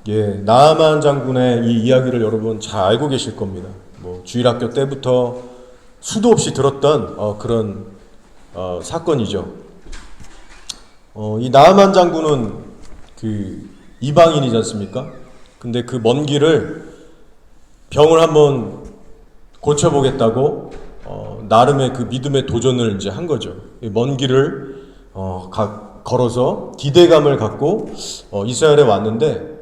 나아만 장군의 이 이야기를 여러분 잘 알고 계실 겁니다. 주일학교 때부터 수도 없이 들었던 그런 사건이죠. 이 나아만 장군은 그 이방인이지 않습니까? 근데 그 먼 길을 병을 한번 고쳐보겠다고 나름의 그 믿음의 도전을 이제 한 거죠. 먼 길을 걸어서 기대감을 갖고 이스라엘에 왔는데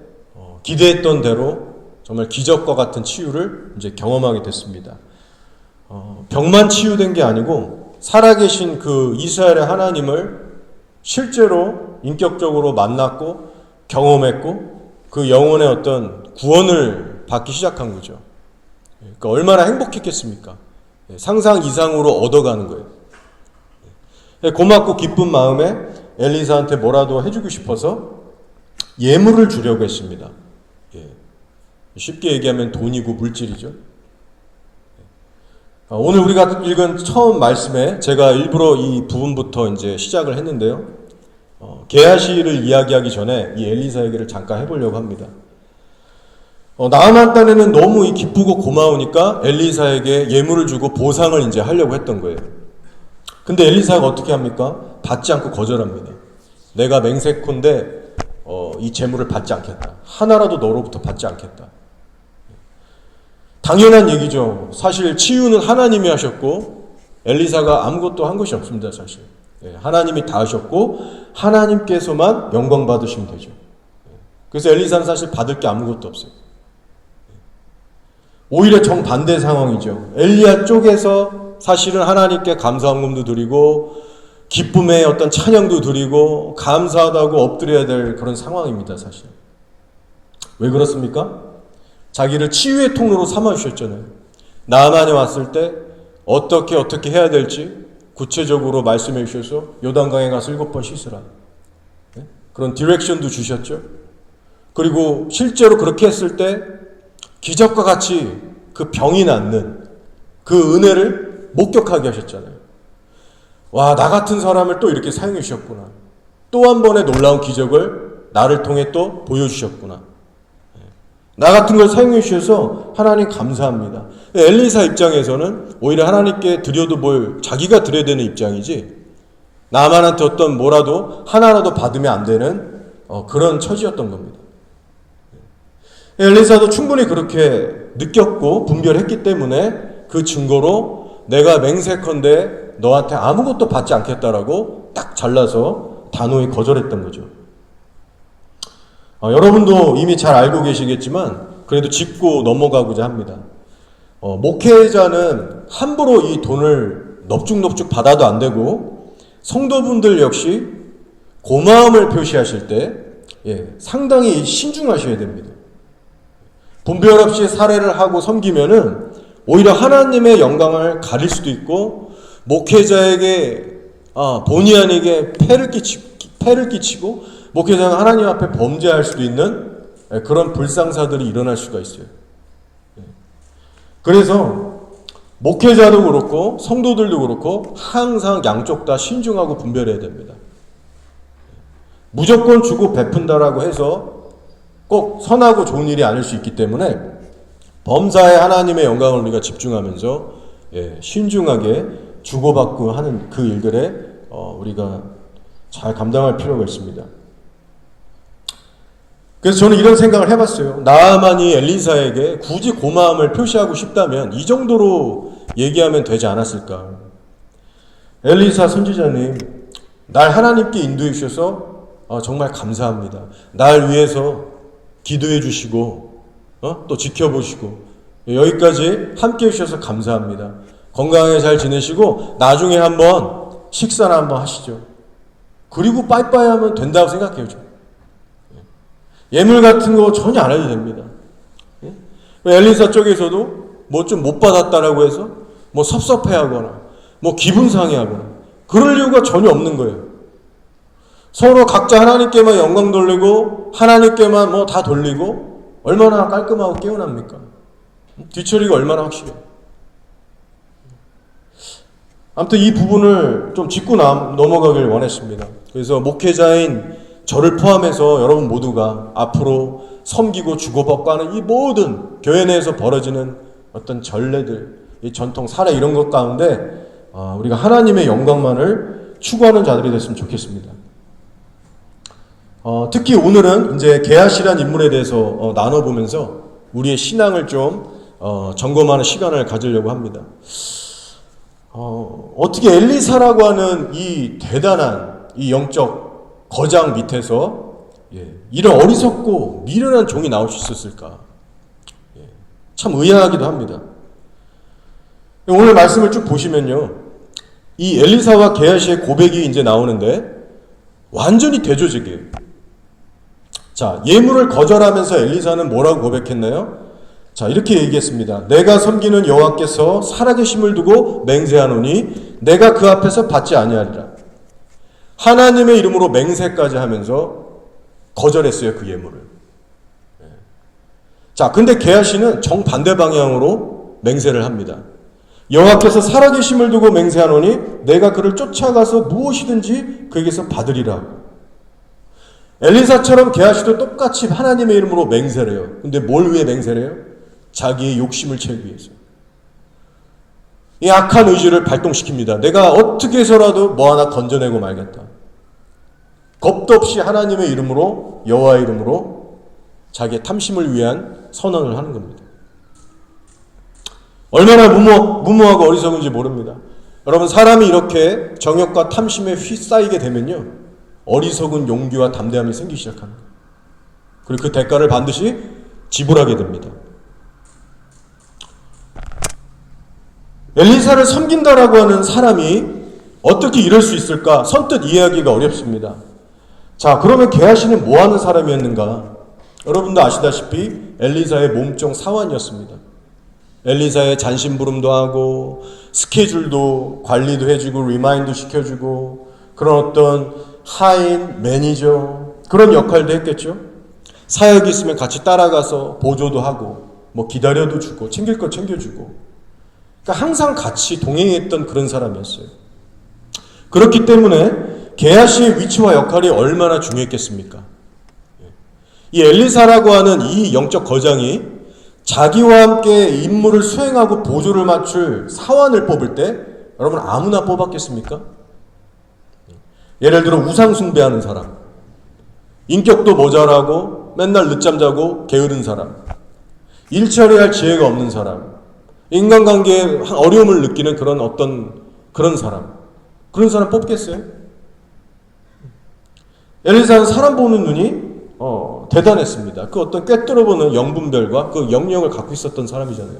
기대했던 대로 정말 기적과 같은 치유를 이제 경험하게 됐습니다. 병만 치유된 게 아니고 살아계신 그 이스라엘의 하나님을 실제로 인격적으로 만났고 경험했고 그 영혼의 어떤 구원을 받기 시작한 거죠. 그러니까 얼마나 행복했겠습니까? 상상 이상으로 얻어가는 거예요. 고맙고 기쁜 마음에 엘리사한테 뭐라도 해주고 싶어서 예물을 주려고 했습니다. 쉽게 얘기하면 돈이고 물질이죠. 오늘 우리가 읽은 처음 말씀에 제가 일부러 이 부분부터 이제 시작을 했는데요. 게하시를 이야기하기 전에 이 엘리사 얘기를 잠깐 해보려고 합니다. 나아만 딴에는 너무 기쁘고 고마우니까 엘리사에게 예물을 주고 보상을 이제 하려고 했던 거예요. 근데 엘리사가 어떻게 합니까? 받지 않고 거절합니다. 내가 맹세컨대 이 재물을 받지 않겠다. 하나라도 너로부터 받지 않겠다. 당연한 얘기죠. 사실 치유는 하나님이 하셨고 엘리사가 아무것도 한 것이 없습니다. 사실 하나님이 다 하셨고 하나님께서만 영광 받으시면 되죠. 그래서 엘리사는 사실 받을 게 아무것도 없어요. 오히려 정반대 상황이죠. 엘리야 쪽에서 사실은 하나님께 감사함금도 드리고 기쁨의 어떤 찬양도 드리고 감사하다고 엎드려야 될 그런 상황입니다. 사실 왜 그렇습니까? 자기를 치유의 통로로 삼아주셨잖아요. 나아만이 왔을 때 어떻게 해야 될지 구체적으로 말씀해 주셔서 요단강에 가서 7번 씻으라. 그런 디렉션도 주셨죠. 그리고 실제로 그렇게 했을 때 기적과 같이 그 병이 낫는 그 은혜를 목격하게 하셨잖아요. 와, 나 같은 사람을 또 이렇게 사용해 주셨구나. 또 한 번의 놀라운 기적을 나를 통해 또 보여주셨구나. 나 같은 걸 사용해 주셔서 하나님 감사합니다. 엘리사 입장에서는 오히려 하나님께 드려도 뭘 자기가 드려야 되는 입장이지 나만한테 어떤 뭐라도 하나라도 받으면 안 되는 그런 처지였던 겁니다. 엘리사도 충분히 그렇게 느꼈고 분별했기 때문에 그 증거로 내가 맹세컨대 너한테 아무것도 받지 않겠다라고 딱 잘라서 단호히 거절했던 거죠. 여러분도 이미 잘 알고 계시겠지만 그래도 짚고 넘어가고자 합니다. 목회자는 함부로 이 돈을 넙죽넙죽 받아도 안 되고 성도분들 역시 고마움을 표시하실 때 상당히 신중하셔야 됩니다. 분별 없이 사례를 하고 섬기면은 오히려 하나님의 영광을 가릴 수도 있고 목회자에게 본의 아니게 폐를 끼치고 목회자가 하나님 앞에 범죄할 수도 있는 그런 불상사들이 일어날 수가 있어요. 그래서 목회자도 그렇고 성도들도 그렇고 항상 양쪽 다 신중하고 분별해야 됩니다. 무조건 주고 베푼다라고 해서 꼭 선하고 좋은 일이 아닐 수 있기 때문에 범사에 하나님의 영광을 우리가 집중하면서 신중하게 주고받고 하는 그 일들에 우리가 잘 감당할 필요가 있습니다. 그래서 저는 이런 생각을 해봤어요. 나아만이 엘리사에게 굳이 고마움을 표시하고 싶다면 이 정도로 얘기하면 되지 않았을까. 엘리사 선지자님, 날 하나님께 인도해 주셔서 정말 감사합니다. 날 위해서 기도해 주시고 또 지켜보시고 여기까지 함께 해주셔서 감사합니다. 건강하게 잘 지내시고 나중에 한번 식사나 한번 하시죠. 그리고 빠이빠이 하면 된다고 생각해요. 예물 같은 거 전혀 안 해도 됩니다. 엘리사 쪽에서도 뭐 좀 못 받았다라고 해서 뭐 섭섭해하거나 뭐 기분 상해하거나 그럴 이유가 전혀 없는 거예요. 서로 각자 하나님께만 영광 돌리고 하나님께만 뭐 다 돌리고 얼마나 깔끔하고 깨어납니까? 뒤처리가 얼마나 확실해요. 아무튼 이 부분을 좀 짚고 넘어가길 원했습니다. 그래서 목회자인 저를 포함해서 여러분 모두가 앞으로 섬기고 주고받고하는 이 모든 교회 내에서 벌어지는 어떤 전례들, 이 전통, 사례 이런 것 가운데 우리가 하나님의 영광만을 추구하는 자들이 됐으면 좋겠습니다. 특히 오늘은 이제 게하시란 인물에 대해서 나눠보면서 우리의 신앙을 좀 점검하는 시간을 가지려고 합니다. 어떻게 엘리사라고 하는 이 대단한 이 영적 거장 밑에서 이런 어리석고 미련한 종이 나올 수 있었을까? 참 의아하기도 합니다. 오늘 말씀을 쭉 보시면요, 이 엘리사와 게하시의 고백이 이제 나오는데 완전히 대조적이에요. 자, 예물을 거절하면서 엘리사는 뭐라고 고백했나요? 자, 이렇게 얘기했습니다. 내가 섬기는 여호와께서 살아계심을 두고 맹세하노니 내가 그 앞에서 받지 아니하리라. 하나님의 이름으로 맹세까지 하면서 거절했어요, 그 예물을. 자, 근데 게하시는 정반대 방향으로 맹세를 합니다. 여호와께서 살아계심을 두고 맹세하노니 내가 그를 쫓아가서 무엇이든지 그에게서 받으리라. 엘리사처럼 게하시도 똑같이 하나님의 이름으로 맹세를 해요. 근데 뭘 위해 맹세를 해요? 자기의 욕심을 채우기 위해서. 이 악한 의지를 발동시킵니다. 내가 어떻게 해서라도 뭐 하나 건져내고 말겠다. 겁도 없이 하나님의 이름으로, 여호와의 이름으로 자기의 탐심을 위한 선언을 하는 겁니다. 얼마나 무모하고 어리석은지 모릅니다. 여러분, 사람이 이렇게 정욕과 탐심에 휩싸이게 되면요, 어리석은 용기와 담대함이 생기기 시작합니다. 그리고 그 대가를 반드시 지불하게 됩니다. 엘리사를 섬긴다라고 하는 사람이 어떻게 이럴 수 있을까? 선뜻 이해하기가 어렵습니다. 자, 그러면 게하시는 뭐 하는 사람이었는가? 여러분도 아시다시피 엘리사의 몸종 사환이었습니다. 엘리사의 잔심부름도 하고 스케줄도 관리도 해주고 리마인드 시켜주고 그런 어떤 하인, 매니저 그런 역할도 했겠죠. 사역이 있으면 같이 따라가서 보조도 하고 뭐 기다려도 주고 챙길 거 챙겨주고, 그러니까 항상 같이 동행했던 그런 사람이었어요. 그렇기 때문에 게하시의 위치와 역할이 얼마나 중요했겠습니까? 이 엘리사라고 하는 이 영적 거장이 자기와 함께 임무를 수행하고 보조를 맞출 사환을 뽑을 때 여러분 아무나 뽑았겠습니까? 예를 들어 우상 숭배하는 사람, 인격도 모자라고 맨날 늦잠 자고 게으른 사람, 일 처리할 지혜가 없는 사람, 인간관계에 어려움을 느끼는 그런 사람, 그런 사람 뽑겠어요? 엘리사는 사람 보는 눈이 대단했습니다. 그 어떤 꿰뚫어보는 영분별과 그 영역을 갖고 있었던 사람이잖아요.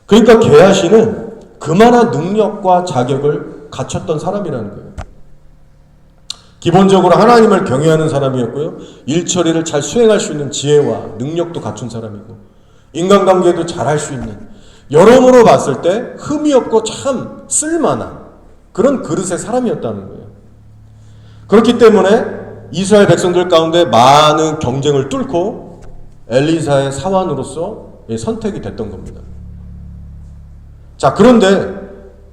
그러니까 게하시는 그만한 능력과 자격을 갖췄던 사람이라는 거예요. 기본적으로 하나님을 경외하는 사람이었고요, 일처리를 잘 수행할 수 있는 지혜와 능력도 갖춘 사람이고, 인간관계도 잘 할 수 있는, 여러모로 봤을 때 흠이 없고 참 쓸만한 그런 그릇의 사람이었다는 거예요. 그렇기 때문에 이스라엘 백성들 가운데 많은 경쟁을 뚫고 엘리사의 사환으로서 선택이 됐던 겁니다. 자, 그런데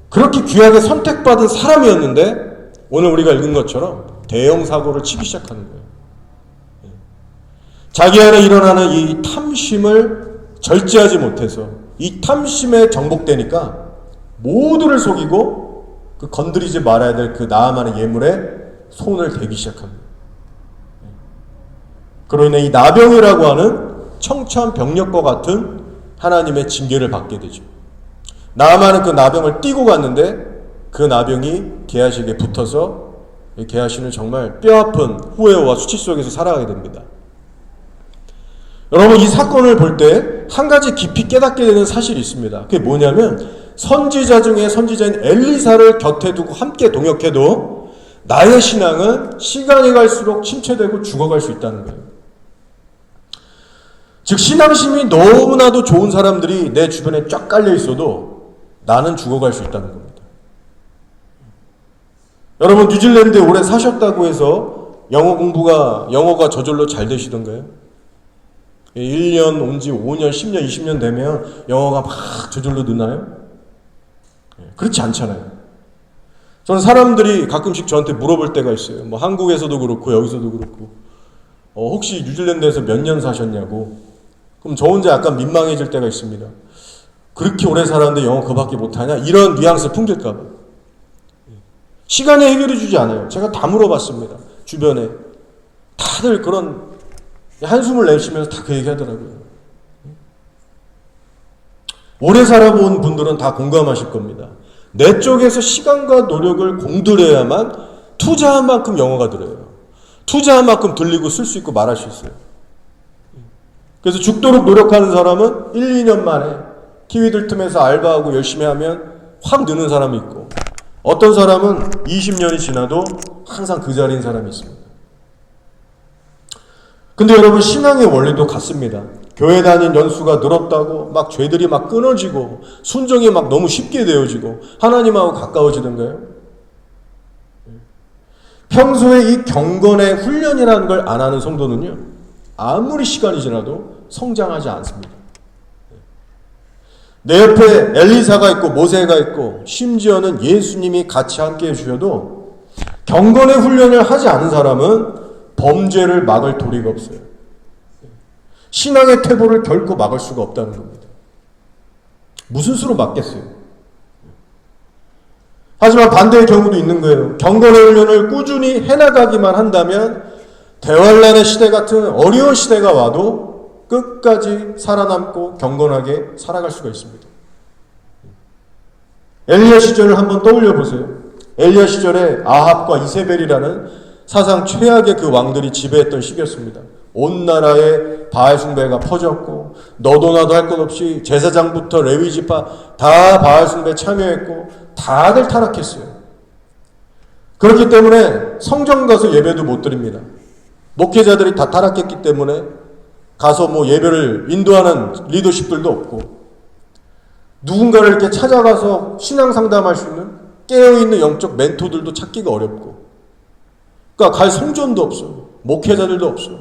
그렇게 귀하게 선택받은 사람이었는데 오늘 우리가 읽은 것처럼 대형 사고를 치기 시작하는 거예요. 자기 안에 일어나는 이 탐심을 절제하지 못해서 이 탐심에 정복되니까 모두를 속이고 그 건드리지 말아야 될 그 나아만의 예물에 손을 대기 시작합니다. 그로 인해 이 나병이라고 하는 청초한 병력과 같은 하나님의 징계를 받게 되죠. 나아만은 그 나병을 띠고 갔는데 그 나병이 게하시에게 붙어서 게하시는 정말 뼈아픈 후회와 수치 속에서 살아가게 됩니다. 여러분, 이 사건을 볼 때 한 가지 깊이 깨닫게 되는 사실이 있습니다. 그게 뭐냐면 선지자 중에 선지자인 엘리사를 곁에 두고 함께 동역해도 나의 신앙은 시간이 갈수록 침체되고 죽어갈 수 있다는 거예요. 즉, 신앙심이 너무나도 좋은 사람들이 내 주변에 쫙 깔려 있어도 나는 죽어갈 수 있다는 겁니다. 여러분, 뉴질랜드에 오래 사셨다고 해서 영어가 저절로 잘 되시던가요? 1년 온 지 5년, 10년, 20년 되면 영어가 막 저절로 느나요? 그렇지 않잖아요. 저는 사람들이 가끔씩 저한테 물어볼 때가 있어요. 뭐 한국에서도 그렇고 여기서도 그렇고 혹시 뉴질랜드에서 몇 년 사셨냐고. 그럼 저 혼자 약간 민망해질 때가 있습니다. 그렇게 오래 살았는데 영어 그밖에 못하냐? 이런 뉘앙스 풍길까 봐. 시간에 해결해 주지 않아요. 제가 다 물어봤습니다. 주변에. 다들 그런 한숨을 내쉬면서 다 그 얘기 하더라고요. 오래 살아본 분들은 다 공감하실 겁니다. 내 쪽에서 시간과 노력을 공들여야만 투자한 만큼 영어가 들어요. 투자한 만큼 들리고 쓸 수 있고 말할 수 있어요. 그래서 죽도록 노력하는 사람은 1, 2년 만에 키위들 틈에서 알바하고 열심히 하면 확 느는 사람이 있고, 어떤 사람은 20년이 지나도 항상 그 자리인 사람이 있습니다. 근데 여러분, 신앙의 원리도 같습니다. 교회 다닌 연수가 늘었다고 막 죄들이 막 끊어지고 순종이 막 너무 쉽게 되어지고 하나님하고 가까워지던가요? 평소에 이 경건의 훈련이라는 걸 안 하는 성도는요, 아무리 시간이 지나도 성장하지 않습니다. 내 옆에 엘리사가 있고 모세가 있고 심지어는 예수님이 같이 함께 해주셔도 경건의 훈련을 하지 않은 사람은 범죄를 막을 도리가 없어요. 신앙의 퇴보를 결코 막을 수가 없다는 겁니다. 무슨 수로 막겠어요? 하지만 반대의 경우도 있는 거예요. 경건의 훈련을 꾸준히 해나가기만 한다면 대환란의 시대 같은 어려운 시대가 와도 끝까지 살아남고 경건하게 살아갈 수가 있습니다. 엘리야 시절을 한번 떠올려 보세요. 엘리야 시절에 아합과 이세벨이라는 사상 최악의 그 왕들이 지배했던 시기였습니다. 온 나라에 바알 숭배가 퍼졌고 너도 나도 할 것 없이 제사장부터 레위 지파 다 바알 숭배에 참여했고 다들 타락했어요. 그렇기 때문에 성전 가서 예배도 못 드립니다. 목회자들이 다 타락했기 때문에 가서 뭐 예배를 인도하는 리더십들도 없고, 누군가를 이렇게 찾아가서 신앙 상담할 수 있는 깨어있는 영적 멘토들도 찾기가 어렵고, 그러니까 갈 성전도 없어. 목회자들도 없어.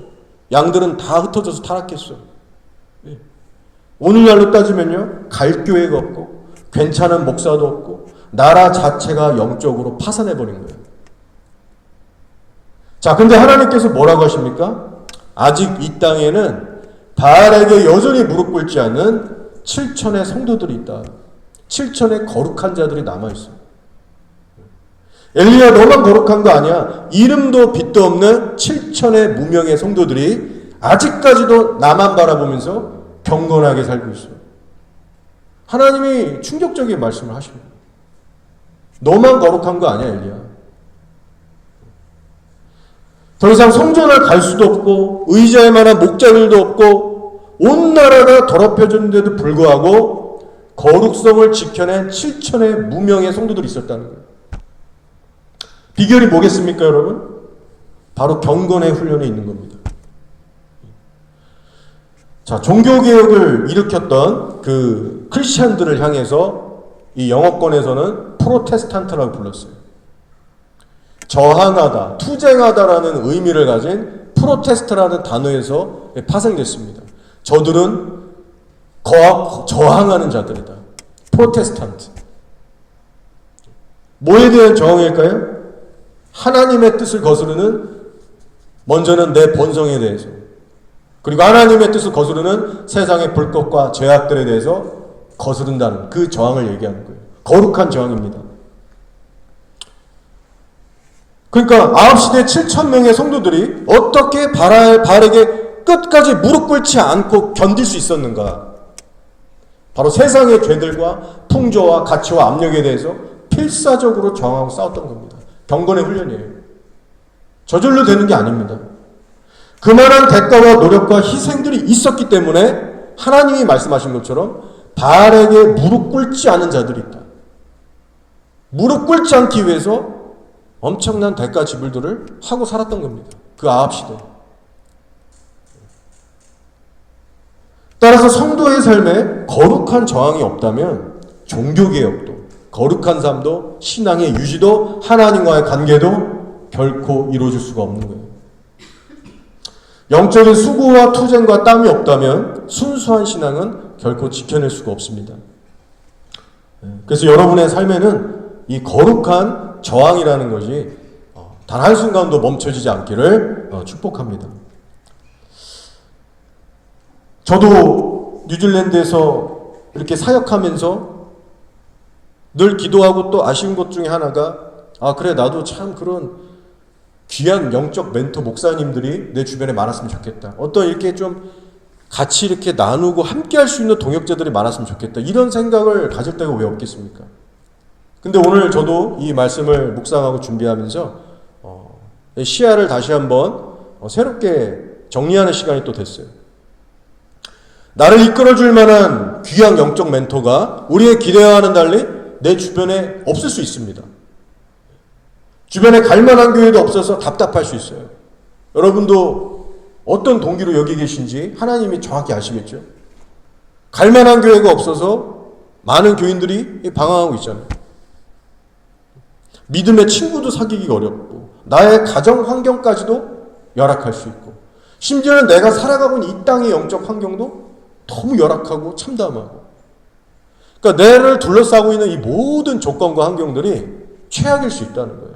양들은 다 흩어져서 타락했어. 오늘날로 따지면요, 갈 교회가 없고 괜찮은 목사도 없고 나라 자체가 영적으로 파산해버린 거예요. 자, 근데 하나님께서 뭐라고 하십니까? 아직 이 땅에는 바알에게 여전히 무릎 꿇지 않는 7천의 성도들이 있다. 7천의 거룩한 자들이 남아있어요. 엘리야, 너만 거룩한 거 아니야. 이름도 빛도 없는 7천의 무명의 성도들이 아직까지도 나만 바라보면서 경건하게 살고 있어요. 하나님이 충격적인 말씀을 하십니다. 너만 거룩한 거 아니야, 엘리야. 더 이상 성전을 갈 수도 없고 의지할 만한 목자들도 없고 온 나라가 더럽혀졌는데도 불구하고 거룩성을 지켜낸 7천의 무명의 성도들이 있었다는 거예요. 비결이 뭐겠습니까, 여러분? 바로 경건의 훈련에 있는 겁니다. 자, 종교개혁을 일으켰던 그 크리스찬들을 향해서 이 영어권에서는 프로테스탄트라고 불렀어요. 저항하다, 투쟁하다라는 의미를 가진 프로테스트라는 단어에서 파생됐습니다. 저들은 저항하는 자들이다. 프로테스탄트. 뭐에 대한 저항일까요? 하나님의 뜻을 거스르는, 먼저는 내 본성에 대해서, 그리고 하나님의 뜻을 거스르는 세상의 불법과 죄악들에 대해서 거스른다는 그 저항을 얘기하는 거예요. 거룩한 저항입니다. 그러니까 아합시대 7,000명의 성도들이 어떻게 바알에게 끝까지 무릎 꿇지 않고 견딜 수 있었는가? 바로 세상의 죄들과 풍조와 가치와 압력에 대해서 필사적으로 저항하고 싸웠던 겁니다. 경건의 훈련이에요. 저절로 되는 게 아닙니다. 그만한 대가와 노력과 희생들이 있었기 때문에 하나님이 말씀하신 것처럼 바알에게 무릎 꿇지 않은 자들이 있다. 무릎 꿇지 않기 위해서 엄청난 대가 지불들을 하고 살았던 겁니다. 그 아합 시대. 따라서 성도의 삶에 거룩한 저항이 없다면 종교개혁도, 거룩한 삶도, 신앙의 유지도, 하나님과의 관계도 결코 이루어질 수가 없는 거예요. 영적인 수고와 투쟁과 땀이 없다면 순수한 신앙은 결코 지켜낼 수가 없습니다. 그래서 여러분의 삶에는 이 거룩한 저항이라는 것이 단 한순간도 멈춰지지 않기를 축복합니다. 저도 뉴질랜드에서 이렇게 사역하면서 늘 기도하고 또 아쉬운 것 중에 하나가 그래 나도 참 그런 귀한 영적 멘토 목사님들이 내 주변에 많았으면 좋겠다. 어떤 이렇게 좀 같이 이렇게 나누고 함께 할 수 있는 동역자들이 많았으면 좋겠다. 이런 생각을 가질 때가 왜 없겠습니까? 근데 오늘 저도 이 말씀을 묵상하고 준비하면서 시야를 다시 한번 새롭게 정리하는 시간이 또 됐어요. 나를 이끌어줄 만한 귀한 영적 멘토가 우리의 기대와는 달리 내 주변에 없을 수 있습니다. 주변에 갈만한 교회도 없어서 답답할 수 있어요. 여러분도 어떤 동기로 여기 계신지 하나님이 정확히 아시겠죠? 갈만한 교회가 없어서 많은 교인들이 방황하고 있잖아요. 믿음의 친구도 사귀기가 어렵고 나의 가정 환경까지도 열악할 수 있고 심지어는 내가 살아가고 있는 이 땅의 영적 환경도 너무 열악하고 참담하고 그러니까 내를 둘러싸고 있는 이 모든 조건과 환경들이 최악일 수 있다는 거예요.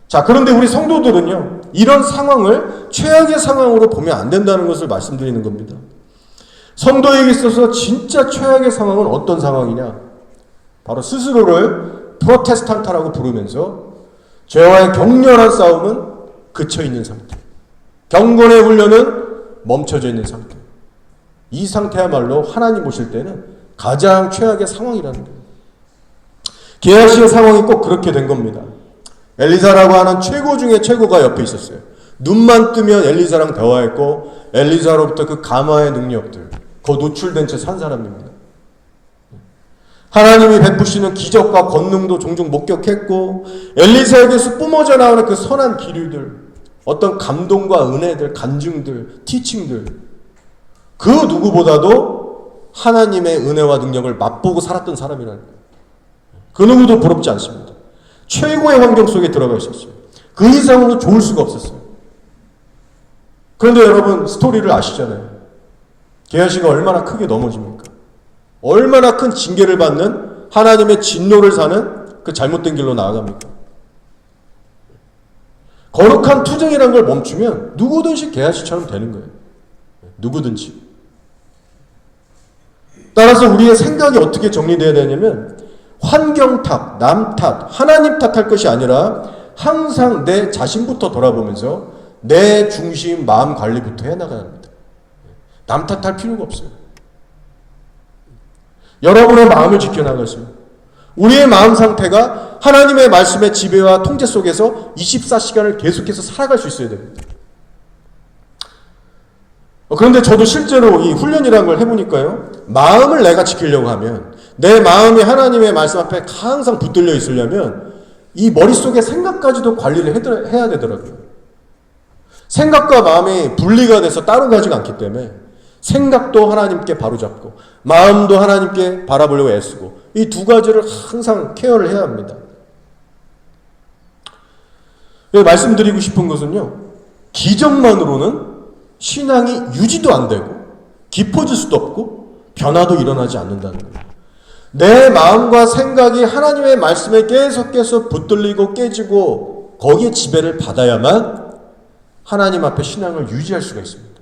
자, 그런데 우리 성도들은요, 이런 상황을 최악의 상황으로 보면 안 된다는 것을 말씀드리는 겁니다. 성도에게 있어서 진짜 최악의 상황은 어떤 상황이냐? 바로 스스로를 프로테스탄트라고 부르면서 죄와의 격렬한 싸움은 그쳐있는 상태, 경건의 훈련은 멈춰져 있는 상태. 이 상태야말로 하나님 오실 때는 가장 최악의 상황이라는 거예요. 게하시의 상황이 꼭 그렇게 된 겁니다. 엘리사라고 하는 최고 중에 최고가 옆에 있었어요. 눈만 뜨면 엘리사랑 대화했고 엘리사로부터 그 감화의 능력들 그 노출된 채 산 사람입니다. 하나님이 베푸시는 기적과 권능도 종종 목격했고 엘리사에게서 뿜어져 나오는 그 선한 기류들, 어떤 감동과 은혜들, 간증들, 티칭들, 그 누구보다도 하나님의 은혜와 능력을 맛보고 살았던 사람이라는 거예요. 그 누구도 부럽지 않습니다. 최고의 환경 속에 들어가 있었어요. 그 이상으로 좋을 수가 없었어요. 그런데 여러분 스토리를 아시잖아요. 게하시가 얼마나 크게 넘어집니까? 얼마나 큰 징계를 받는 하나님의 진노를 사는 그 잘못된 길로 나아갑니까? 거룩한 투쟁이라는 걸 멈추면 누구든지 게하시처럼 되는 거예요. 누구든지. 따라서 우리의 생각이 어떻게 정리되어야 되냐면 환경 탓, 남 탓, 하나님 탓할 것이 아니라 항상 내 자신부터 돌아보면서 내 중심 마음 관리부터 해나가야 합니다. 남 탓할 필요가 없어요. 여러분의 마음을 지켜나가세요. 우리의 마음 상태가 하나님의 말씀의 지배와 통제 속에서 24시간을 계속해서 살아갈 수 있어야 됩니다. 그런데 저도 실제로 이 훈련이라는 걸 해보니까요. 마음을 내가 지키려고 하면 내 마음이 하나님의 말씀 앞에 항상 붙들려 있으려면 이 머릿속의 생각까지도 관리를 해야 되더라고요. 생각과 마음이 분리가 돼서 따로 가지가 않기 때문에 생각도 하나님께 바로잡고 마음도 하나님께 바라보려고 애쓰고 이 두 가지를 항상 케어를 해야 합니다. 말씀드리고 싶은 것은요. 기적만으로는 신앙이 유지도 안 되고 깊어질 수도 없고 변화도 일어나지 않는다는 거예요. 내 마음과 생각이 하나님의 말씀에 계속해서 붙들리고 깨지고 거기에 지배를 받아야만 하나님 앞에 신앙을 유지할 수가 있습니다.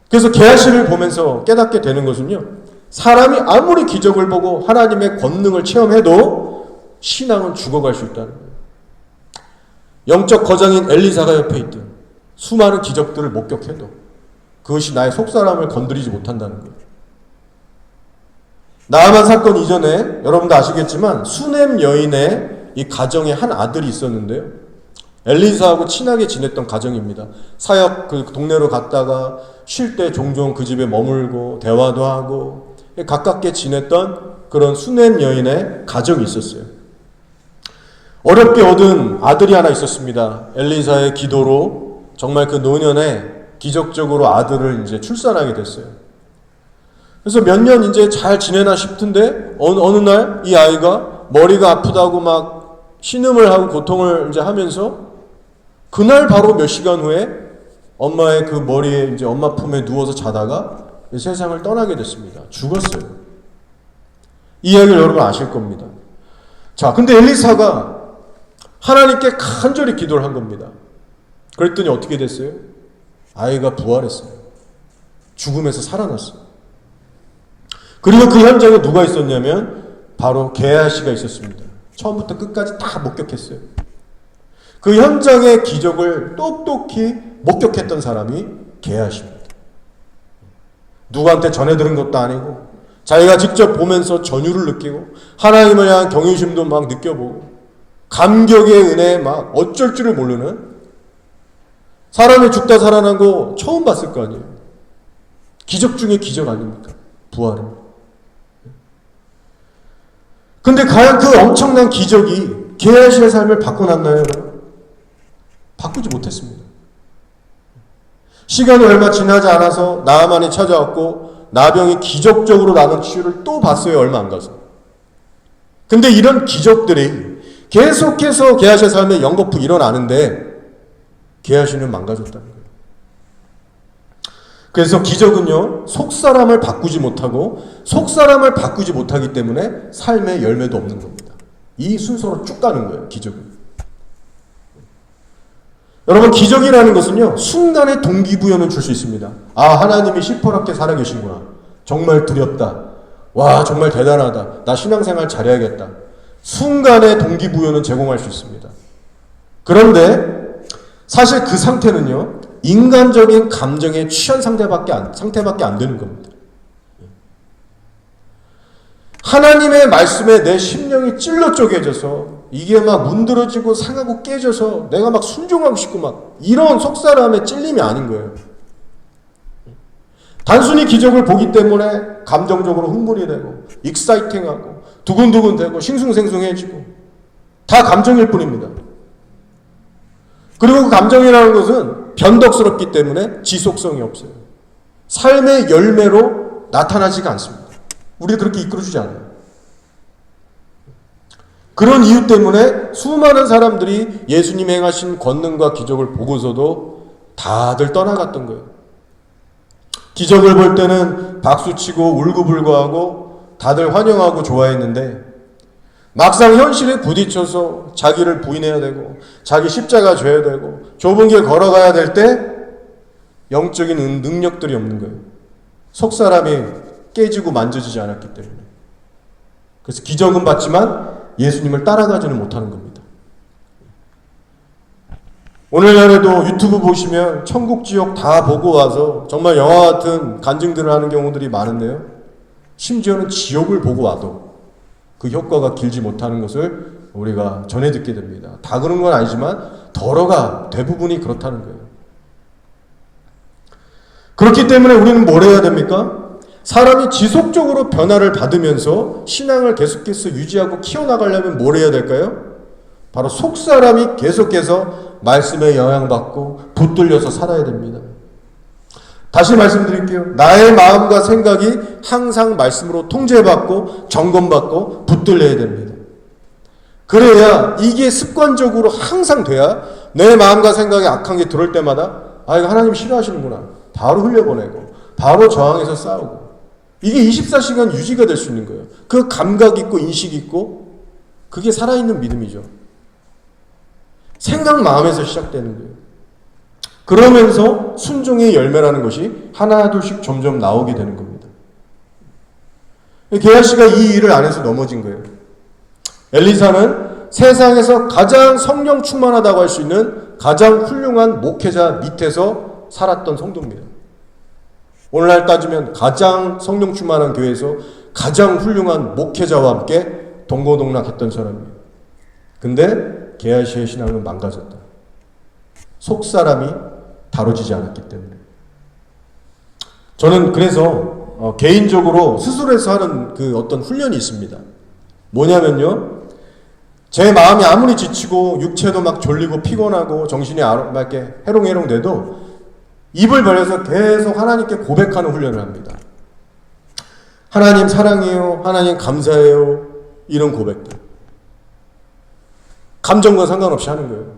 그래서 게하시를 보면서 깨닫게 되는 것은요. 사람이 아무리 기적을 보고 하나님의 권능을 체험해도 신앙은 죽어갈 수 있다는 거예요. 영적 거장인 엘리사가 옆에 있든 수많은 기적들을 목격해도 그것이 나의 속사람을 건드리지 못한다는 거예요. 나아만 사건 이전에 여러분도 아시겠지만 수넴 여인의 이 가정에 한 아들이 있었는데요. 엘리사하고 친하게 지냈던 가정입니다. 사역 그 동네로 갔다가 쉴 때 종종 그 집에 머물고 대화도 하고 가깝게 지냈던 그런 수넴 여인의 가정이 있었어요. 어렵게 얻은 아들이 하나 있었습니다. 엘리사의 기도로 정말 그 노년에 기적적으로 아들을 이제 출산하게 됐어요. 그래서 몇 년 이제 잘 지내나 싶은데 어느 날 이 아이가 머리가 아프다고 막 신음을 하고 고통을 이제 하면서 그날 바로 몇 시간 후에 엄마의 그 머리에 이제 엄마 품에 누워서 자다가 세상을 떠나게 됐습니다. 죽었어요. 이 이야기를 여러분 아실 겁니다. 자, 근데 엘리사가 하나님께 간절히 기도를 한 겁니다. 그랬더니 어떻게 됐어요? 아이가 부활했어요. 죽음에서 살아났어요. 그리고 그 현장에 누가 있었냐면 바로 게하시가 있었습니다. 처음부터 끝까지 다 목격했어요. 그 현장의 기적을 똑똑히 목격했던 사람이 게하시입니다. 누구한테 전해 들은 것도 아니고 자기가 직접 보면서 전율을 느끼고 하나님을 향한 경외심도 막 느껴보고 감격의 은혜에 막 어쩔 줄을 모르는 사람이 죽다 살아난 거 처음 봤을 거 아니에요. 기적 중에 기적 아닙니까? 부활은. 근데 과연 그 엄청난 기적이 게하시의 삶을 바꿔놨나요? 바꾸지 못했습니다. 시간이 얼마 지나지 않아서 나아만이 찾아왔고 나병이 기적적으로 나는 치유를 또 봤어요. 얼마 안 가서. 근데 이런 기적들이 계속해서 게하시의 삶에 연거푸 일어나는데 게하시는 망가졌다는 거예요. 그래서 기적은요, 속사람을 바꾸지 못하고 속사람을 바꾸지 못하기 때문에 삶의 열매도 없는 겁니다. 이 순서로 쭉 가는 거예요. 기적은. 여러분, 기적이라는 것은요, 순간의 동기부여는 줄 수 있습니다. 아, 하나님이 시퍼렇게 살아계신구나. 정말 두렵다. 와, 정말 대단하다. 나 신앙생활 잘해야겠다. 순간의 동기부여는 제공할 수 있습니다. 그런데 사실 그 상태는요, 인간적인 감정에 취한 상태밖에 안 되는 겁니다. 하나님의 말씀에 내 심령이 찔러 쪼개져서 이게 막 문드러지고 상하고 깨져서 내가 막 순종하고 싶고 막 이런 속사람의 찔림이 아닌 거예요. 단순히 기적을 보기 때문에 감정적으로 흥분이 되고 익사이팅하고 두근두근 되고 싱숭생숭해지고 다 감정일 뿐입니다. 그리고 그 감정이라는 것은 변덕스럽기 때문에 지속성이 없어요. 삶의 열매로 나타나지가 않습니다. 우리를 그렇게 이끌어주지 않아요. 그런 이유 때문에 수많은 사람들이 예수님이 행하신 권능과 기적을 보고서도 다들 떠나갔던 거예요. 기적을 볼 때는 박수치고 울고불고하고 다들 환영하고 좋아했는데 막상 현실에 부딪혀서 자기를 부인해야 되고 자기 십자가 져야 되고 좁은 길 걸어가야 될 때 영적인 능력들이 없는 거예요. 속사람이 깨지고 만져지지 않았기 때문에. 그래서 기적은 봤지만 예수님을 따라가지는 못하는 겁니다. 오늘날에도 유튜브 보시면 천국 지옥 다 보고 와서 정말 영화 같은 간증들을 하는 경우들이 많은데요. 심지어는 지옥을 보고 와도 그 효과가 길지 못하는 것을 우리가 전해 듣게 됩니다. 다 그런 건 아니지만 더러가 대부분이 그렇다는 거예요. 그렇기 때문에 우리는 뭘 해야 됩니까? 사람이 지속적으로 변화를 받으면서 신앙을 계속해서 유지하고 키워나가려면 뭘 해야 될까요? 바로 속사람이 계속해서 말씀에 영향받고 붙들려서 살아야 됩니다. 다시 말씀드릴게요. 나의 마음과 생각이 항상 말씀으로 통제받고 점검받고 붙들려야 됩니다. 그래야 이게 습관적으로 항상 돼야 내 마음과 생각에 악한 게 들어올 때마다 아, 이거 하나님 싫어하시는구나. 바로 흘려보내고 바로 저항해서 싸우고 이게 24시간 유지가 될 수 있는 거예요. 그 감각 있고 인식 있고 그게 살아있는 믿음이죠. 생각 마음에서 시작되는 거예요. 그러면서 순종의 열매라는 것이 하나둘씩 점점 나오게 되는 겁니다. 게하시가 이 일을 안 해서 넘어진 거예요. 엘리사는 세상에서 가장 성령 충만하다고 할 수 있는 가장 훌륭한 목회자 밑에서 살았던 성도입니다. 오늘날 따지면 가장 성령 충만한 교회에서 가장 훌륭한 목회자와 함께 동고동락했던 사람이에요. 근데 게하시의 신앙은 망가졌다. 속사람이 다뤄지지 않았기 때문에. 저는 그래서 개인적으로 스스로 해서 하는 그 어떤 훈련이 있습니다. 뭐냐면요, 제 마음이 아무리 지치고 육체도 막 졸리고 피곤하고 정신이 막 이렇게 해롱해롱 돼도 입을 벌려서 계속 하나님께 고백하는 훈련을 합니다. 하나님 사랑해요. 하나님 감사해요. 이런 고백들. 감정과 상관없이 하는 거예요.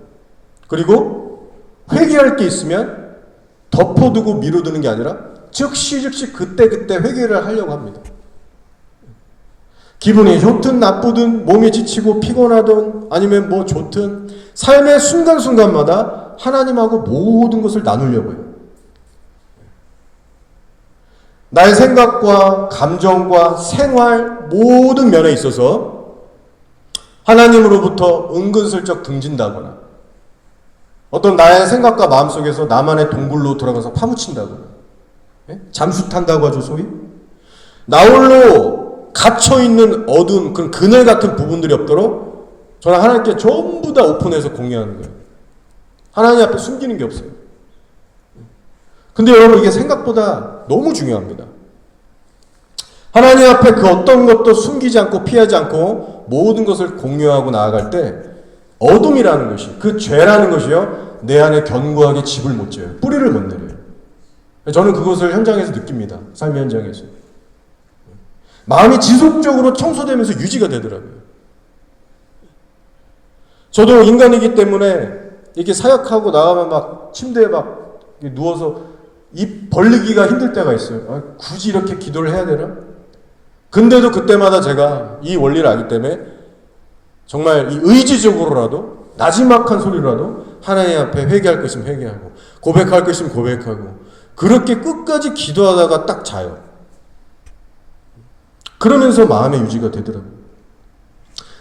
그리고 회개할 게 있으면 덮어두고 미루두는 게 아니라 즉시 그때 회개를 하려고 합니다. 기분이 좋든 나쁘든 몸이 지치고 피곤하든 아니면 뭐 좋든 삶의 순간순간마다 하나님하고 모든 것을 나누려고 해요. 나의 생각과 감정과 생활 모든 면에 있어서 하나님으로부터 은근슬쩍 등진다거나 어떤 나의 생각과 마음속에서 나만의 동굴로 들어가서 파묻힌다거나 잠수 탄다고 하죠, 소위. 나홀로 갇혀있는 어두운 그런 그늘 같은 부분들이 없도록 저는 하나님께 전부 다 오픈해서 공유하는 거예요. 하나님 앞에 숨기는 게 없어요. 근데 여러분, 이게 생각보다 너무 중요합니다. 하나님 앞에 그 어떤 것도 숨기지 않고 피하지 않고 모든 것을 공유하고 나아갈 때 어둠이라는 것이, 그 죄라는 것이요, 내 안에 견고하게 집을 못 져요. 뿌리를 못 내려요. 저는 그것을 현장에서 느낍니다. 삶의 현장에서. 마음이 지속적으로 청소되면서 유지가 되더라고요. 저도 인간이기 때문에 이렇게 사역하고 나가면 막 침대에 막 누워서 입 벌리기가 힘들 때가 있어요. 아, 굳이 이렇게 기도를 해야 되나? 근데도 그때마다 제가 이 원리를 알기 때문에 정말 이 의지적으로라도 나지막한 소리라도 하나님 앞에 회개할 것 있으면 회개하고 고백할 것 있으면 고백하고 그렇게 끝까지 기도하다가 딱 자요. 그러면서 마음의 유지가 되더라고요.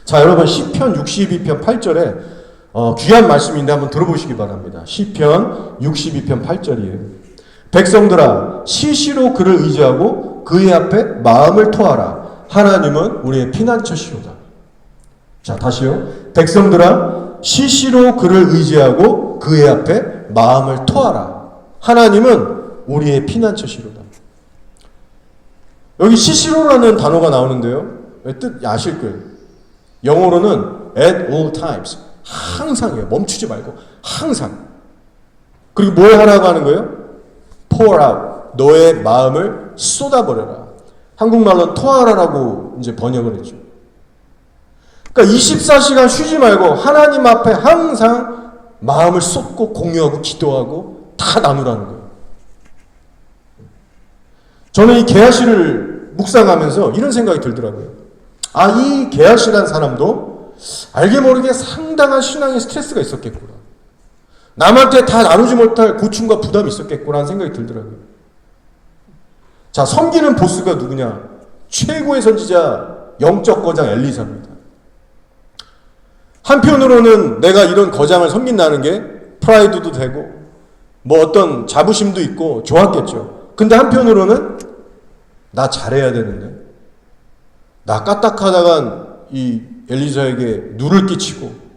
자, 여러분, 시편 62편 8절에 귀한 말씀인데 한번 들어보시기 바랍니다. 시편 62편 8절이에요. 백성들아, 시시로 그를 의지하고 그의 앞에 마음을 토하라. 하나님은 우리의 피난처시로다. 자, 다시요. 백성들아, 시시로 그를 의지하고 그의 앞에 마음을 토하라. 하나님은 우리의 피난처시로다. 여기 시시로라는 단어가 나오는데요. 뜻 아실 거예요. 영어로는 at all times. 항상이에요. 멈추지 말고 항상. 그리고 뭘 하라고 하는 거예요? pour out. 너의 마음을 쏟아버려라. 한국말로는 토하라라고 이제 번역을 했죠. 그러니까 24시간 쉬지 말고 하나님 앞에 항상 마음을 쏟고 공유하고 기도하고 다 나누라는 거예요. 저는 이 게하시를 묵상하면서 이런 생각이 들더라고요. 아, 이 게하시라는 사람도 알게 모르게 상당한 신앙의 스트레스가 있었겠구나. 남한테 다 나누지 못할 고충과 부담이 있었겠구나 하는 생각이 들더라고요. 자, 섬기는 보스가 누구냐? 최고의 선지자 영적 거장 엘리사입니다. 한편으로는 내가 이런 거장을 섬긴다는 게 프라이드도 되고 뭐 어떤 자부심도 있고 좋았겠죠. 근데 한편으로는 나 잘해야 되는데 나 까딱하다간 이 엘리사에게 누를 끼치고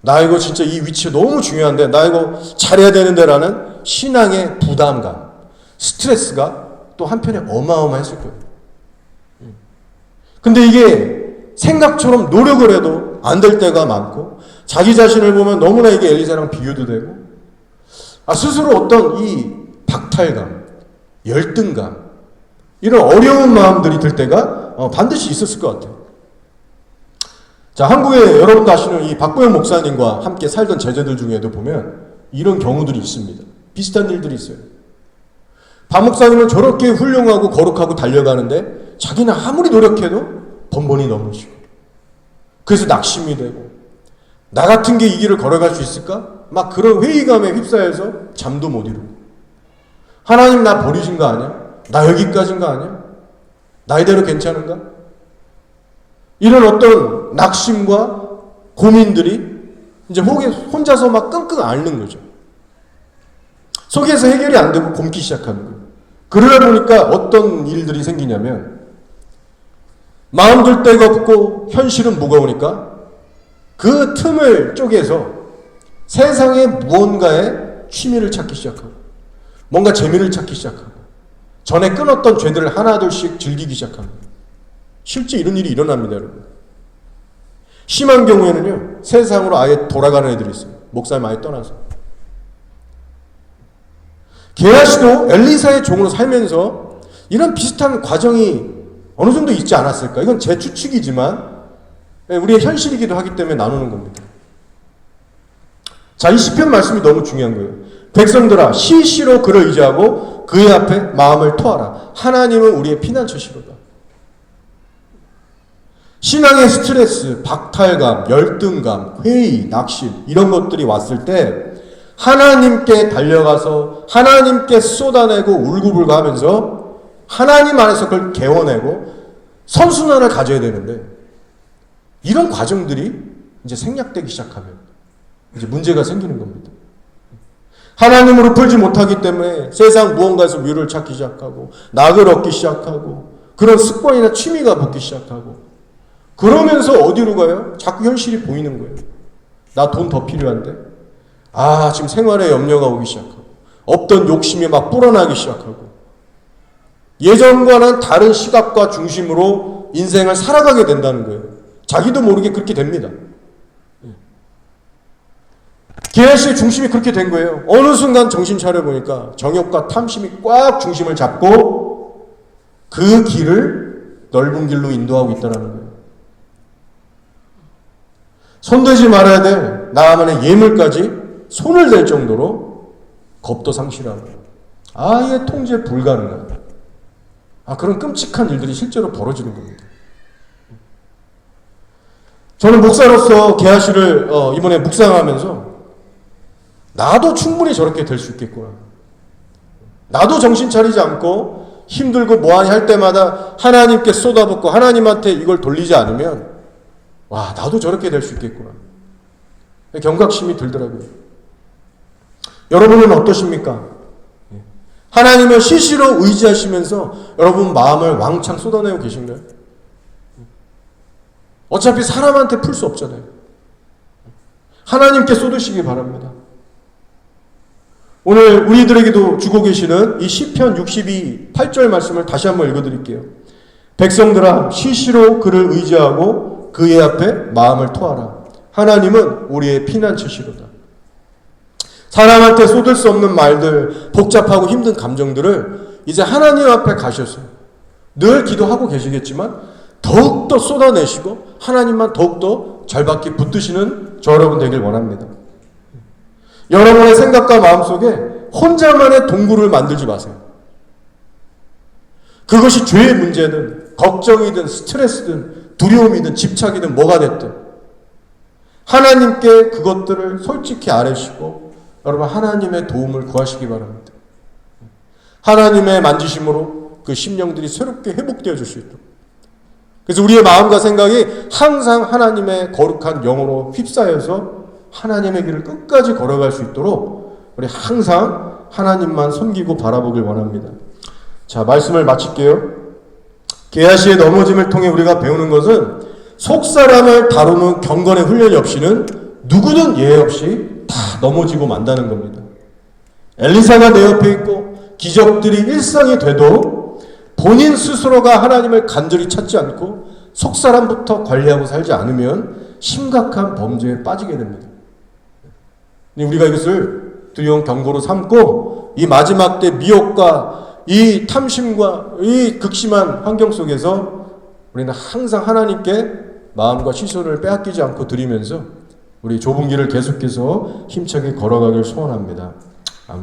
나 이거 진짜 이 위치 너무 중요한데 나 이거 잘해야 되는데 라는 신앙의 부담감, 스트레스가 또 한편에 어마어마했을 거예요. 근데 이게 생각처럼 노력을 해도 안 될 때가 많고 자기 자신을 보면 너무나 이게 엘리사랑 비교도 되고 스스로 어떤 이 박탈감, 열등감 이런 어려운 마음들이 들 때가 반드시 있었을 것 같아요. 자, 한국에 여러분도 아시는 이 박보영 목사님과 함께 살던 제자들 중에도 보면 이런 경우들이 있습니다. 비슷한 일들이 있어요. 박 목사님은 저렇게 훌륭하고 거룩하고 달려가는데 자기는 아무리 노력해도 번번이 넘어지고 그래서 낙심이 되고 나 같은 게 이 길을 걸어갈 수 있을까? 막 그런 회의감에 휩싸여서 잠도 못 이루고 하나님 나 버리신 거 아니야? 나 여기까지인 거 아니야? 나 이대로 괜찮은가? 이런 어떤 낙심과 고민들이 이제 혼자서 막 끙끙 앓는 거죠. 속에서 해결이 안 되고 곪기 시작하는 거예요. 그러다 보니까 어떤 일들이 생기냐면 마음 둘 데가 없고 현실은 무거우니까 그 틈을 쪼개서 세상의 무언가에 취미를 찾기 시작하고 뭔가 재미를 찾기 시작하고 전에 끊었던 죄들을 하나둘씩 즐기기 시작합니다. 실제 이런 일이 일어납니다, 여러분. 심한 경우에는요, 세상으로 아예 돌아가는 애들이 있어요. 목사님 아예 떠나서. 게하시도 엘리사의 종으로 살면서 이런 비슷한 과정이 어느 정도 있지 않았을까? 이건 제 추측이지만 우리의 현실이기도 하기 때문에 나누는 겁니다. 자, 이 시편 말씀이 너무 중요한 거예요. 백성들아, 시시로 그를 의지하고 그의 앞에 마음을 토하라. 하나님은 우리의 피난처시로다. 신앙의 스트레스, 박탈감, 열등감, 회의, 낙심 이런 것들이 왔을 때 하나님께 달려가서 하나님께 쏟아내고 울고불고 하면서 하나님 안에서 그걸 개워내고 선순환을 가져야 되는데 이런 과정들이 이제 생략되기 시작하면 이제 문제가 생기는 겁니다. 하나님으로 풀지 못하기 때문에 세상 무언가에서 위로를 찾기 시작하고 낙을 얻기 시작하고 그런 습관이나 취미가 붙기 시작하고 그러면서 어디로 가요? 자꾸 현실이 보이는 거예요. 나 돈 더 필요한데? 지금 생활에 염려가 오기 시작하고 없던 욕심이 막 불어나기 시작하고 예전과는 다른 시각과 중심으로 인생을 살아가게 된다는 거예요. 자기도 모르게 그렇게 됩니다. 게하시의 중심이 그렇게 된 거예요. 어느 순간 정신 차려보니까 정욕과 탐심이 꽉 중심을 잡고 그 길을 넓은 길로 인도하고 있다는 거예요. 손대지 말아야 될 나만의 예물까지 손을 댈 정도로 겁도 상실하고 아예 통제 불가능한 그런 끔찍한 일들이 실제로 벌어지는 겁니다. 저는 목사로서 게하시를 이번에 묵상하면서 나도 충분히 저렇게 될 수 있겠구나. 나도 정신 차리지 않고 힘들고 뭐하니 할 때마다 하나님께 쏟아붓고 하나님한테 이걸 돌리지 않으면 나도 저렇게 될 수 있겠구나. 경각심이 들더라고요. 여러분은 어떠십니까? 하나님을 시시로 의지하시면서 여러분 마음을 왕창 쏟아내고 계신가요? 어차피 사람한테 풀 수 없잖아요. 하나님께 쏟으시기 바랍니다. 오늘 우리들에게도 주고 계시는 이 시편 62, 8절 말씀을 다시 한번 읽어드릴게요. 백성들아 시시로 그를 의지하고 그의 앞에 마음을 토하라. 하나님은 우리의 피난처시로다. 사람한테 쏟을 수 없는 말들, 복잡하고 힘든 감정들을 이제 하나님 앞에 가셔서 늘 기도하고 계시겠지만 더욱더 쏟아내시고 하나님만 더욱더 절박히 붙드시는 저 여러분 되길 원합니다. 여러분의 생각과 마음속에 혼자만의 동굴을 만들지 마세요. 그것이 죄의 문제든 걱정이든 스트레스든 두려움이든 집착이든 뭐가 됐든 하나님께 그것들을 솔직히 아뢰시고 여러분 하나님의 도움을 구하시기 바랍니다. 하나님의 만지심으로 그 심령들이 새롭게 회복되어질 수 있도록. 그래서 우리의 마음과 생각이 항상 하나님의 거룩한 영으로 휩싸여서 하나님의 길을 끝까지 걸어갈 수 있도록 우리 항상 하나님만 섬기고 바라보길 원합니다. 자, 말씀을 마칠게요. 게하시의 넘어짐을 통해 우리가 배우는 것은 속사람을 다루는 경건의 훈련이 없이는 누구든 예외 없이 다 넘어지고 만다는 겁니다. 엘리사가 내 옆에 있고 기적들이 일상이 돼도 본인 스스로가 하나님을 간절히 찾지 않고 속사람부터 관리하고 살지 않으면 심각한 범죄에 빠지게 됩니다. 우리가 이것을 두려운 경고로 삼고 이 마지막 때 미혹과 이 탐심과 이 극심한 환경 속에서 우리는 항상 하나님께 마음과 시선을 빼앗기지 않고 드리면서 우리 좁은 길을 계속해서 힘차게 걸어가길 소원합니다.